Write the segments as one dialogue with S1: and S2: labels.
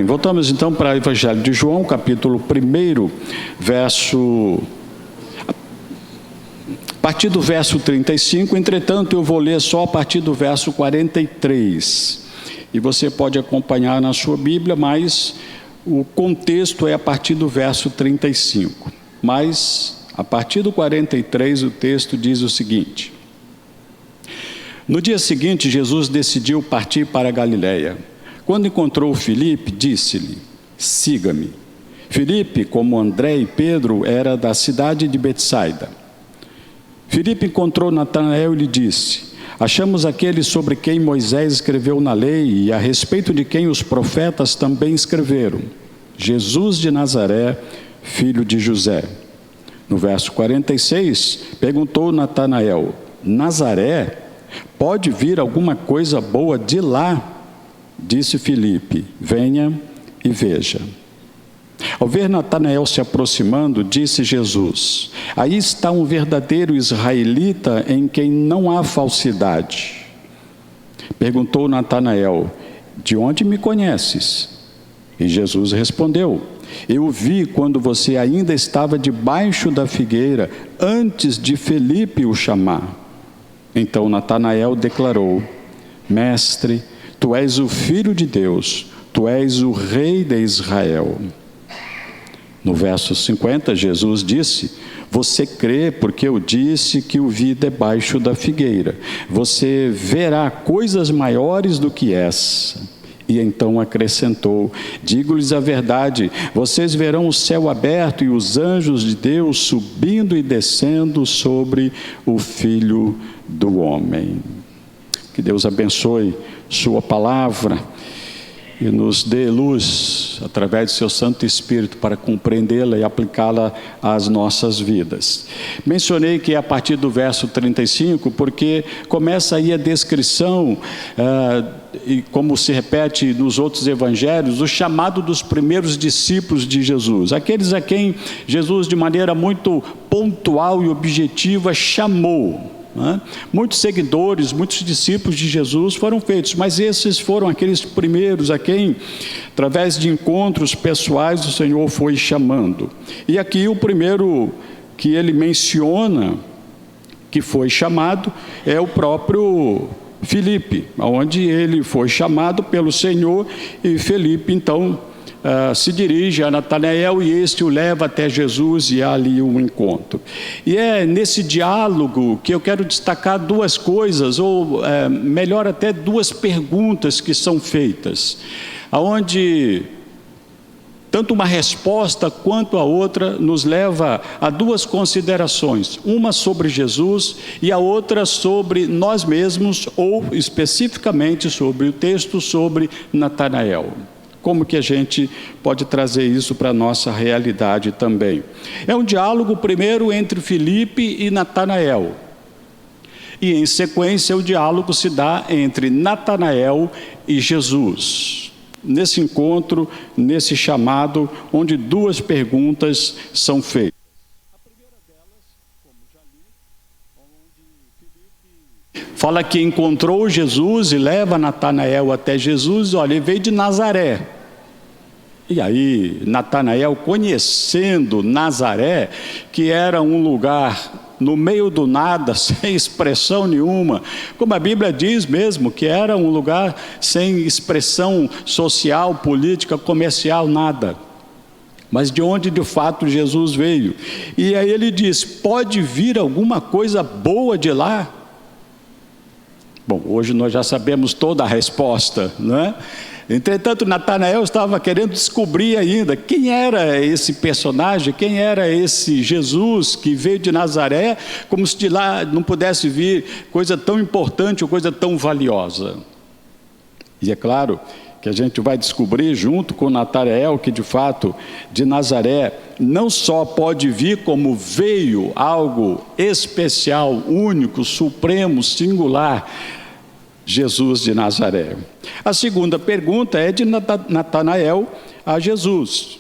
S1: Voltamos então para o Evangelho de João, capítulo 1, a partir do verso 35, entretanto eu vou ler só a partir do verso 43. E você pode acompanhar na sua Bíblia, mas o contexto é a partir do verso 35. Mas, a partir do 43, o texto diz o seguinte: No dia seguinte, Jesus decidiu partir para a Galiléia. Quando encontrou Filipe, disse-lhe: Siga-me. Filipe, como André e Pedro, era da cidade de Betsaida. Filipe encontrou Natanael e lhe disse: Achamos aquele sobre quem Moisés escreveu na lei e a respeito de quem os profetas também escreveram, Jesus de Nazaré, filho de José. No verso 46, perguntou Natanael: Nazaré? Pode vir alguma coisa boa de lá? Disse Filipe: Venha e veja. Ao ver Natanael se aproximando, disse Jesus: Aí está um verdadeiro israelita em quem não há falsidade. Perguntou Natanael: De onde me conheces? E Jesus respondeu: Eu o vi quando você ainda estava debaixo da figueira, antes de Filipe o chamar. Então Natanael declarou: Mestre, tu és o Filho de Deus, tu és o Rei de Israel. No verso 50, Jesus disse: Você crê porque eu disse que o vi debaixo da figueira. Você verá coisas maiores do que essa. E então acrescentou: Digo-lhes a verdade, vocês verão o céu aberto e os anjos de Deus subindo e descendo sobre o Filho do Homem. Que Deus abençoe sua palavra e nos dê luz, através do seu Santo Espírito, para compreendê-la e aplicá-la às nossas vidas. Mencionei que é a partir do verso 35, porque começa aí a descrição, e como se repete nos outros evangelhos, o chamado dos primeiros discípulos de Jesus, aqueles a quem Jesus, de maneira muito pontual e objetiva, chamou. Muitos seguidores, muitos discípulos de Jesus foram feitos, mas esses foram aqueles primeiros a quem, através de encontros pessoais, o Senhor foi chamando. E aqui o primeiro que ele menciona, que foi chamado, é o próprio Filipe, onde ele foi chamado pelo Senhor, e Filipe então se dirige a Natanael e este o leva até Jesus e há ali um encontro. E é nesse diálogo que eu quero destacar duas coisas, ou melhor até duas perguntas que são feitas, onde tanto uma resposta quanto a outra nos leva a duas considerações, uma sobre Jesus e a outra sobre nós mesmos, ou especificamente sobre o texto sobre Natanael. Como que a gente pode trazer isso para a nossa realidade também? É um diálogo primeiro entre Filipe e Natanael. E em sequência o diálogo se dá entre Natanael e Jesus. Nesse encontro, nesse chamado, onde duas perguntas são feitas. A primeira delas, como já li, onde Filipe fala que encontrou Jesus e leva Natanael até Jesus. Olha, ele veio de Nazaré. E aí, Natanael, conhecendo Nazaré, que era um lugar no meio do nada, sem expressão nenhuma, como a Bíblia diz mesmo, que era um lugar sem expressão social, política, comercial, nada. Mas de onde de fato Jesus veio. E aí ele diz: pode vir alguma coisa boa de lá? Bom, hoje nós já sabemos toda a resposta, não é? Entretanto, Natanael estava querendo descobrir ainda quem era esse personagem, quem era esse Jesus que veio de Nazaré, como se de lá não pudesse vir coisa tão importante ou coisa tão valiosa. E é claro que a gente vai descobrir junto com Natanael que de fato de Nazaré não só pode vir, como veio algo especial, único, supremo, singular, Jesus de Nazaré. A segunda pergunta é de Natanael a Jesus.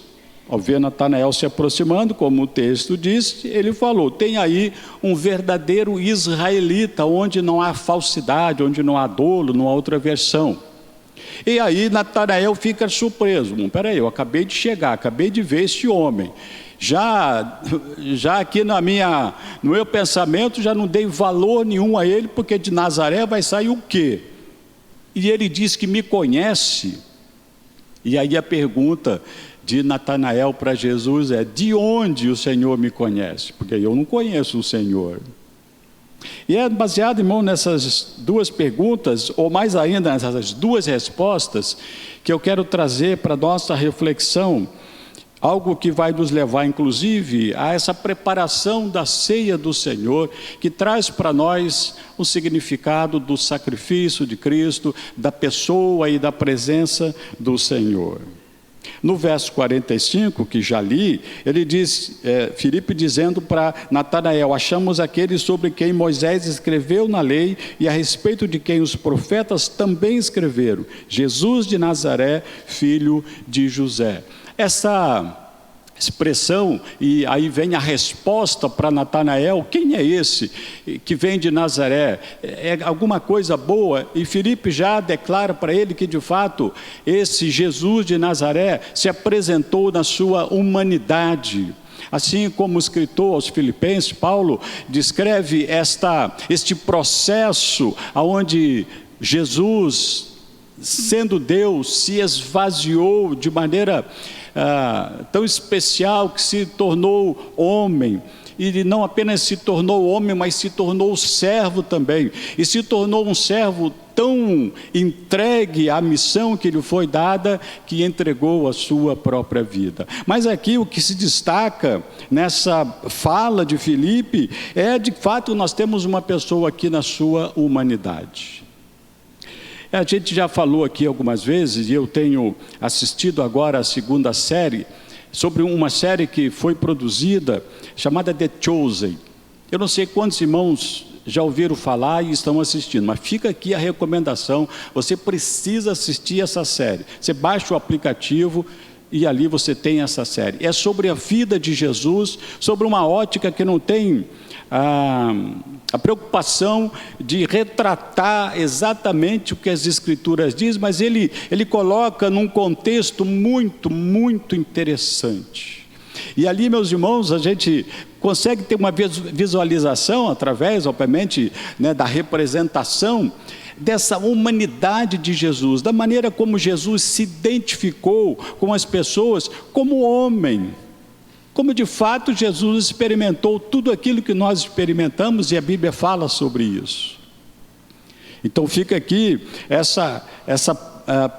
S1: Ao ver Natanael se aproximando, como o texto diz, ele falou: tem aí um verdadeiro israelita, onde não há falsidade, onde não há dolo, não há outra versão. E aí Natanael fica surpreso. Peraí, eu acabei de chegar, acabei de ver esse homem. Já aqui no meu pensamento, já não dei valor nenhum a ele, porque de Nazaré vai sair o quê? E ele diz que me conhece. E aí a pergunta de Natanael para Jesus é: de onde o Senhor me conhece? Porque eu não conheço o Senhor. E é baseado, irmão, nessas duas perguntas, ou mais ainda nessas duas respostas, que eu quero trazer para a nossa reflexão, algo que vai nos levar, inclusive, a essa preparação da ceia do Senhor, que traz para nós o significado do sacrifício de Cristo, da pessoa e da presença do Senhor. No verso 45, que já li, ele diz, Filipe dizendo para Natanael: achamos aquele sobre quem Moisés escreveu na lei e a respeito de quem os profetas também escreveram, Jesus de Nazaré, filho de José. Essa expressão, e aí vem a resposta para Natanael: quem é esse que vem de Nazaré? É alguma coisa boa? E Filipe já declara para ele que de fato esse Jesus de Nazaré se apresentou na sua humanidade. Assim como o escritor aos Filipenses, Paulo, descreve este processo onde Jesus, sendo Deus, se esvaziou de maneira tão especial, que se tornou homem. E não apenas se tornou homem, mas se tornou servo também. E se tornou um servo tão entregue à missão que lhe foi dada, que entregou a sua própria vida. Mas aqui o que se destaca nessa fala de Filipe é, de fato, nós temos uma pessoa aqui na sua humanidade. A gente já falou aqui algumas vezes, e eu tenho assistido agora a segunda série, sobre uma série que foi produzida, chamada The Chosen. Eu não sei quantos irmãos já ouviram falar e estão assistindo, mas fica aqui a recomendação: você precisa assistir essa série. Você baixa o aplicativo e ali você tem essa série. É sobre a vida de Jesus, sobre uma ótica que não tem a preocupação de retratar exatamente o que as Escrituras dizem, mas ele coloca num contexto muito, muito interessante. E ali, meus irmãos, a gente consegue ter uma visualização através, obviamente, da representação dessa humanidade de Jesus, da maneira como Jesus se identificou com as pessoas como homem. Como de fato Jesus experimentou tudo aquilo que nós experimentamos, e a Bíblia fala sobre isso. Então fica aqui essa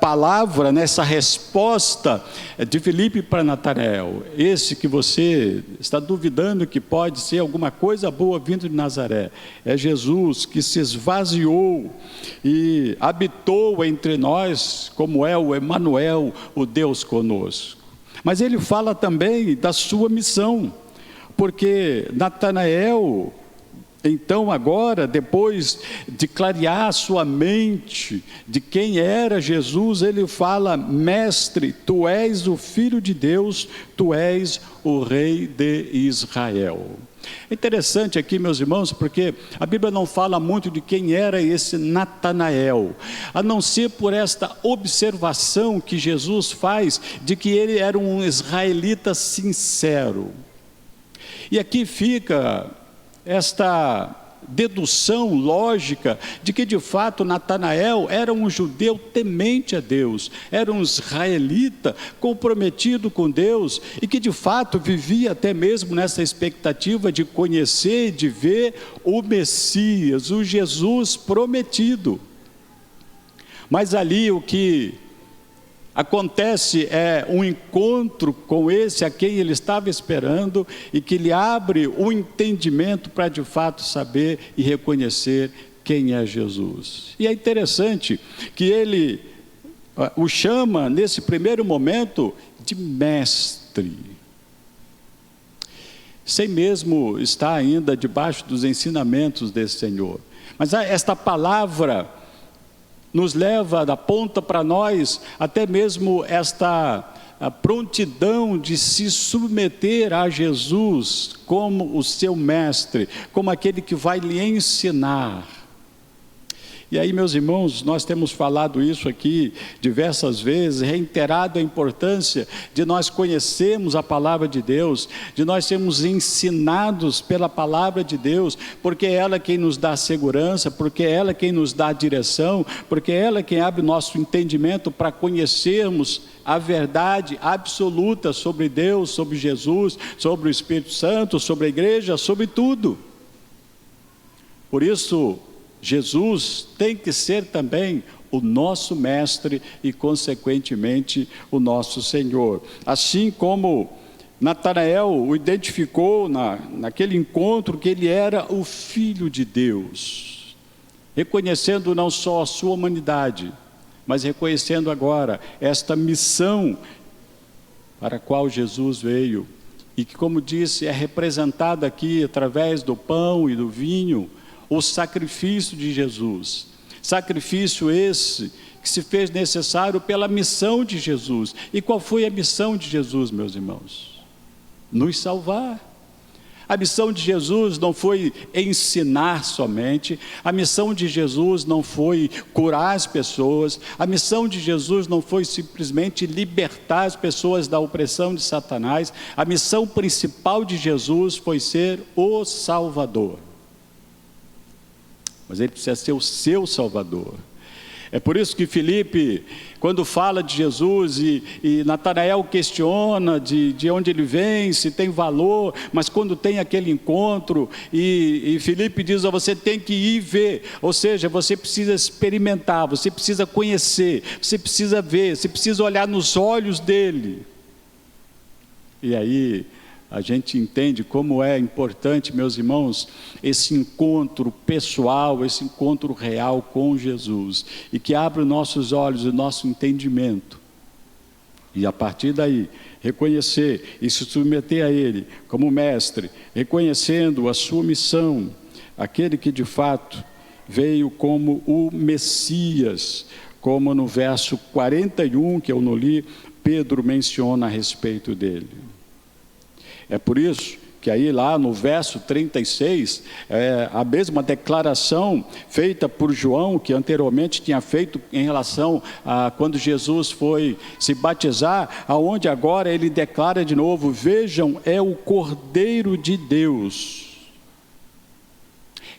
S1: palavra, essa resposta de Filipe para Natanael. Esse que você está duvidando que pode ser alguma coisa boa vindo de Nazaré, é Jesus que se esvaziou e habitou entre nós, como é o Emanuel, o Deus conosco. Mas ele fala também da sua missão, porque Natanael, então agora, depois de clarear sua mente de quem era Jesus, ele fala: mestre, tu és o Filho de Deus, tu és o Rei de Israel. É interessante aqui, meus irmãos, porque a Bíblia não fala muito de quem era esse Natanael, a não ser por esta observação que Jesus faz de que ele era um israelita sincero. E aqui fica esta dedução lógica de que de fato Natanael era um judeu temente a Deus, era um israelita comprometido com Deus e que de fato vivia até mesmo nessa expectativa de conhecer, de ver o Messias, o Jesus prometido. Mas ali o que acontece é um encontro com esse a quem ele estava esperando e que lhe abre o entendimento para de fato saber e reconhecer quem é Jesus. E é interessante que ele o chama nesse primeiro momento de mestre, sem mesmo estar ainda debaixo dos ensinamentos desse Senhor. Mas esta palavra nos leva, aponta para nós até mesmo esta prontidão de se submeter a Jesus como o seu mestre, como aquele que vai lhe ensinar. E aí, meus irmãos, nós temos falado isso aqui diversas vezes, reiterado a importância de nós conhecermos a palavra de Deus, de nós sermos ensinados pela palavra de Deus, porque é ela quem nos dá segurança, porque é ela quem nos dá direção, porque é ela quem abre o nosso entendimento para conhecermos a verdade absoluta sobre Deus, sobre Jesus, sobre o Espírito Santo, sobre a igreja, sobre tudo. Por isso, Jesus tem que ser também o nosso mestre e, consequentemente, o nosso Senhor. Assim como Natanael o identificou naquele encontro que ele era o Filho de Deus, reconhecendo não só a sua humanidade, mas reconhecendo agora esta missão para a qual Jesus veio, e que, como disse, é representada aqui através do pão e do vinho, o sacrifício de Jesus, sacrifício esse que se fez necessário pela missão de Jesus. E qual foi a missão de Jesus, meus irmãos? Nos salvar. A missão de Jesus não foi ensinar somente, a missão de Jesus não foi curar as pessoas, a missão de Jesus não foi simplesmente libertar as pessoas da opressão de Satanás. A missão principal de Jesus foi ser o Salvador. Mas ele precisa ser o seu Salvador. É por isso que Filipe, quando fala de Jesus, e Natanael questiona de onde ele vem, se tem valor, mas quando tem aquele encontro, e Filipe diz: você tem que ir ver, ou seja, você precisa experimentar, você precisa conhecer, você precisa ver, você precisa olhar nos olhos dele. E aí a gente entende como é importante, meus irmãos, esse encontro pessoal, esse encontro real com Jesus, e que abre os nossos olhos e o nosso entendimento, e a partir daí, reconhecer e se submeter a Ele como mestre, reconhecendo a sua missão, aquele que de fato veio como o Messias, como no verso 41, que eu não li, Pedro menciona a respeito dele. É por isso que aí lá no verso 36, a mesma declaração feita por João, que anteriormente tinha feito em relação a quando Jesus foi se batizar, aonde agora ele declara de novo: vejam, é o Cordeiro de Deus.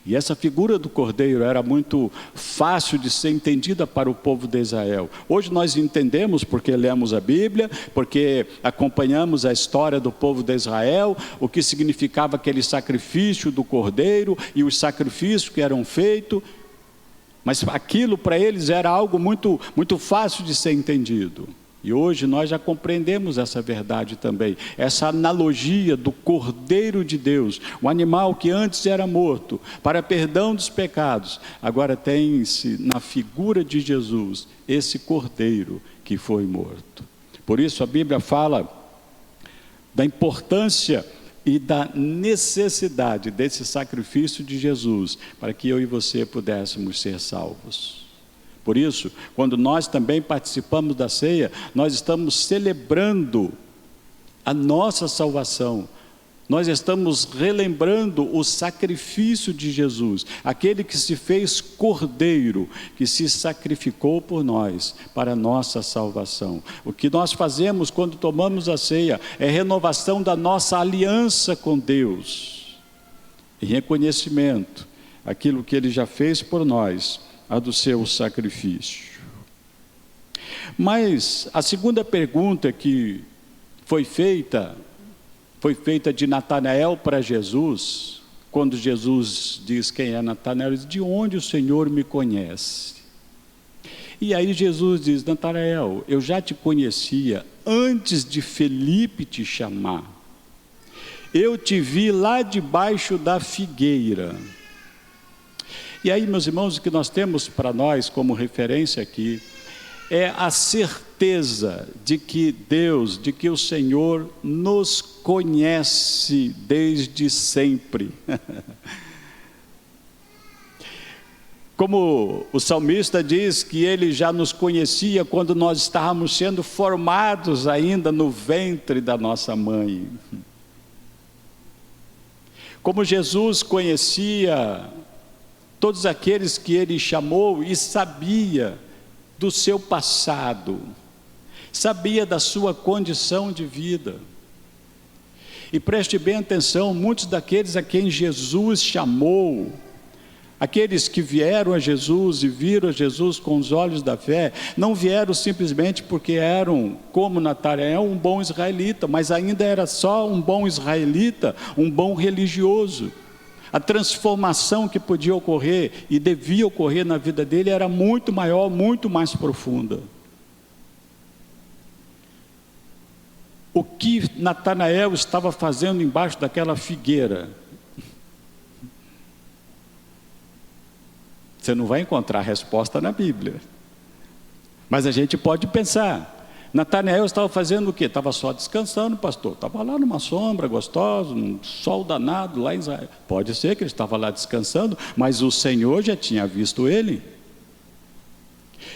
S1: E essa figura do Cordeiro era muito fácil de ser entendida para o povo de Israel. Hoje nós entendemos porque lemos a Bíblia, porque acompanhamos a história do povo de Israel, o que significava aquele sacrifício do Cordeiro e os sacrifícios que eram feitos. Mas aquilo para eles era algo muito, muito fácil de ser entendido. E hoje nós já compreendemos essa verdade também, essa analogia do Cordeiro de Deus, o animal que antes era morto para perdão dos pecados, agora tem-se na figura de Jesus esse Cordeiro que foi morto. Por isso a Bíblia fala da importância e da necessidade desse sacrifício de Jesus para que eu e você pudéssemos ser salvos. Por isso, quando nós também participamos da ceia, nós estamos celebrando a nossa salvação. Nós estamos relembrando o sacrifício de Jesus, aquele que se fez cordeiro, que se sacrificou por nós, para a nossa salvação. O que nós fazemos quando tomamos a ceia é renovação da nossa aliança com Deus, em reconhecimento aquilo que Ele já fez por nós, a do seu sacrifício. Mas a segunda pergunta que foi feita de Natanael para Jesus, quando Jesus diz quem é Natanael, ele diz: de onde o Senhor me conhece? E aí Jesus diz: Natanael, eu já te conhecia antes de Felipe te chamar. Eu te vi lá debaixo da figueira. E aí, meus irmãos, o que nós temos para nós como referência aqui é a certeza de que Deus, de que o Senhor nos conhece desde sempre. Como o salmista diz que Ele já nos conhecia quando nós estávamos sendo formados ainda no ventre da nossa mãe. Como Jesus conhecia todos aqueles que ele chamou e sabia do seu passado, sabia da sua condição de vida. E preste bem atenção, muitos daqueles a quem Jesus chamou, aqueles que vieram a Jesus e viram a Jesus com os olhos da fé, não vieram simplesmente porque eram, como Natanael, um bom israelita, mas ainda era só um bom israelita, um bom religioso. A transformação que podia ocorrer e devia ocorrer na vida dele era muito maior, muito mais profunda. O que Natanael estava fazendo embaixo daquela figueira? Você não vai encontrar resposta na Bíblia. Mas a gente pode pensar. Natanael estava fazendo o quê? Estava só descansando, pastor. Estava lá numa sombra gostosa, um sol danado lá em Israel. Pode ser que ele estava lá descansando, mas o Senhor já tinha visto ele.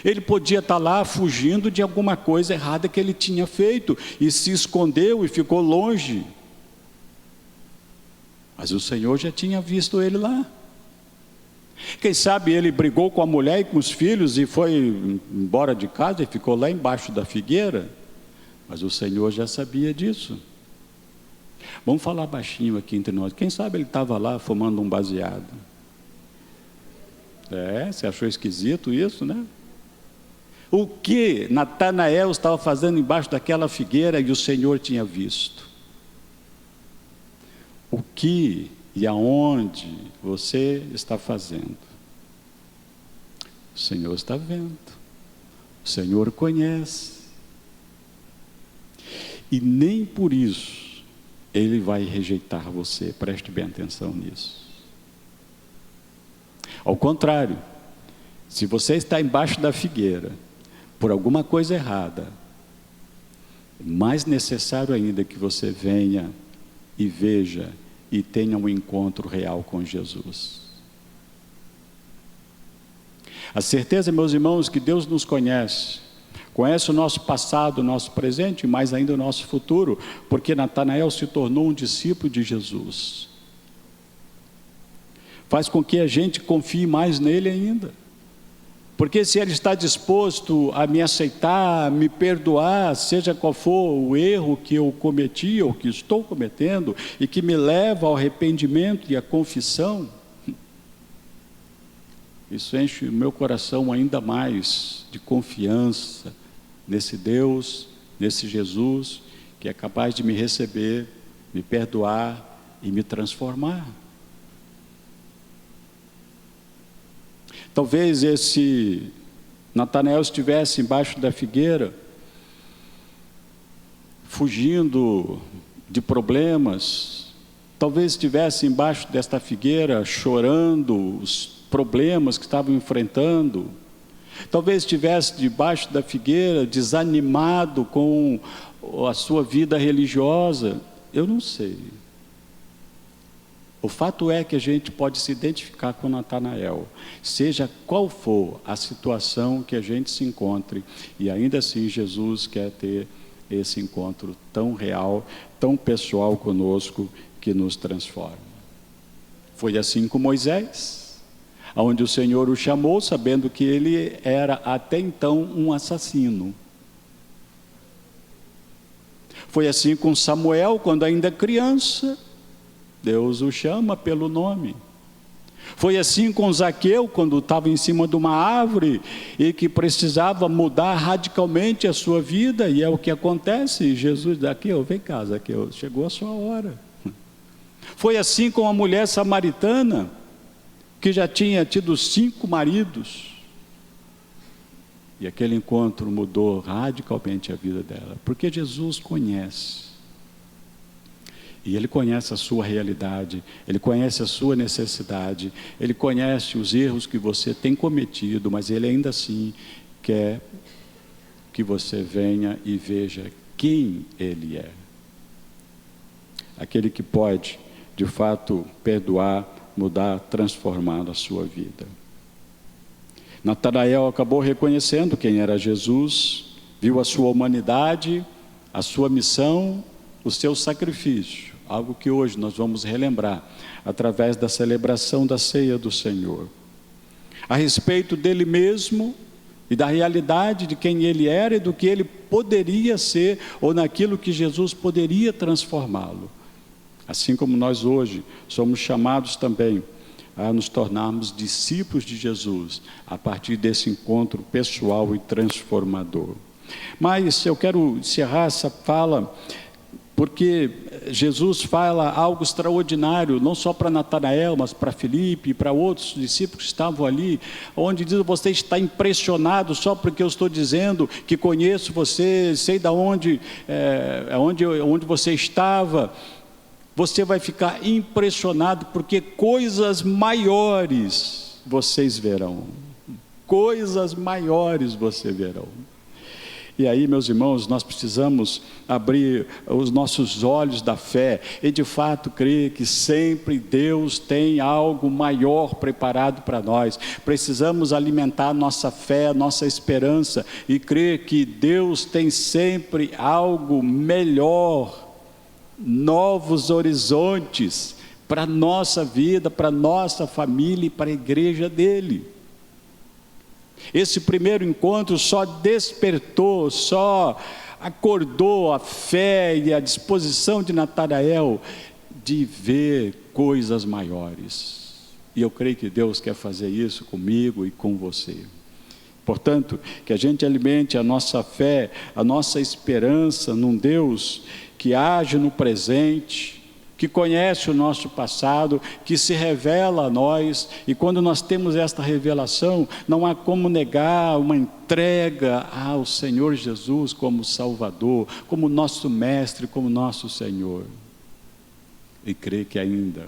S1: Ele podia estar lá fugindo de alguma coisa errada que ele tinha feito e se escondeu e ficou longe. Mas o Senhor já tinha visto ele lá. Quem sabe ele brigou com a mulher e com os filhos e foi embora de casa e ficou lá embaixo da figueira. Mas o Senhor já sabia disso. Vamos falar baixinho aqui entre nós. Quem sabe ele estava lá fumando um baseado. Você achou esquisito isso, né? O que Natanael estava fazendo embaixo daquela figueira e o Senhor tinha visto? O que e aonde você está fazendo? O Senhor está vendo. O Senhor conhece. E nem por isso Ele vai rejeitar você. Preste bem atenção nisso. Ao contrário, se você está embaixo da figueira, por alguma coisa errada, é mais necessário ainda que você venha e veja e tenha um encontro real com Jesus. A certeza, meus irmãos, que Deus nos conhece, conhece o nosso passado, o nosso presente e mais ainda o nosso futuro, porque Natanael se tornou um discípulo de Jesus. Faz com que a gente confie mais nele ainda. Porque se ele está disposto a me aceitar, a me perdoar, seja qual for o erro que eu cometi ou que estou cometendo, e que me leva ao arrependimento e à confissão, isso enche o meu coração ainda mais de confiança nesse Deus, nesse Jesus, que é capaz de me receber, me perdoar e me transformar. Talvez esse Natanael estivesse embaixo da figueira, fugindo de problemas. Talvez estivesse embaixo desta figueira, chorando os problemas que estavam enfrentando. Talvez estivesse debaixo da figueira, desanimado com a sua vida religiosa. Eu não sei. O fato é que a gente pode se identificar com Natanael, seja qual for a situação que a gente se encontre, e ainda assim Jesus quer ter esse encontro tão real, tão pessoal conosco, que nos transforma. Foi assim com Moisés, onde o Senhor o chamou, sabendo que ele era até então um assassino. Foi assim com Samuel, quando ainda criança, Deus o chama pelo nome. Foi assim com Zaqueu, quando estava em cima de uma árvore e que precisava mudar radicalmente a sua vida, e é o que acontece. Jesus, Zaqueu, vem cá, Zaqueu, chegou a sua hora. Foi assim com a mulher samaritana, que já tinha tido 5 maridos, e aquele encontro mudou radicalmente a vida dela, porque Jesus conhece. E Ele conhece a sua realidade, Ele conhece a sua necessidade, Ele conhece os erros que você tem cometido, mas Ele ainda assim quer que você venha e veja quem Ele é. Aquele que pode, de fato, perdoar, mudar, transformar a sua vida. Natanael acabou reconhecendo quem era Jesus, viu a sua humanidade, a sua missão, o seu sacrifício. Algo que hoje nós vamos relembrar através da celebração da ceia do Senhor. a respeito dele mesmo e da realidade de quem ele era e do que ele poderia ser, ou naquilo que Jesus poderia transformá-lo. Assim como nós hoje somos chamados também a nos tornarmos discípulos de Jesus, a partir desse encontro pessoal e transformador. Mas eu quero encerrar essa fala, porque Jesus fala algo extraordinário, não só para Natanael, mas para Filipe e para outros discípulos que estavam ali, onde diz: você está impressionado só porque eu estou dizendo que conheço você, sei de onde você estava. Você vai ficar impressionado, porque coisas maiores vocês verão. Coisas maiores vocês verão. E aí, meus irmãos, nós precisamos abrir os nossos olhos da fé e de fato crer que sempre Deus tem algo maior preparado para nós. Precisamos alimentar nossa fé, nossa esperança e crer que Deus tem sempre algo melhor, novos horizontes para a nossa vida, para a nossa família e para a igreja dele. Esse primeiro encontro só despertou, só acordou a fé e a disposição de Natanael de ver coisas maiores. E eu creio que Deus quer fazer isso comigo e com você. Portanto, que a gente alimente a nossa fé, a nossa esperança num Deus que age no presente, que conhece o nosso passado, que se revela a nós, e quando nós temos esta revelação, não há como negar uma entrega ao Senhor Jesus como Salvador, como nosso Mestre, como nosso Senhor. E crer que ainda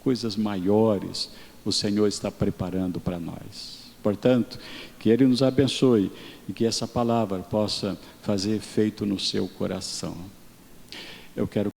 S1: coisas maiores o Senhor está preparando para nós. Portanto, que Ele nos abençoe e que essa palavra possa fazer efeito no seu coração. Eu quero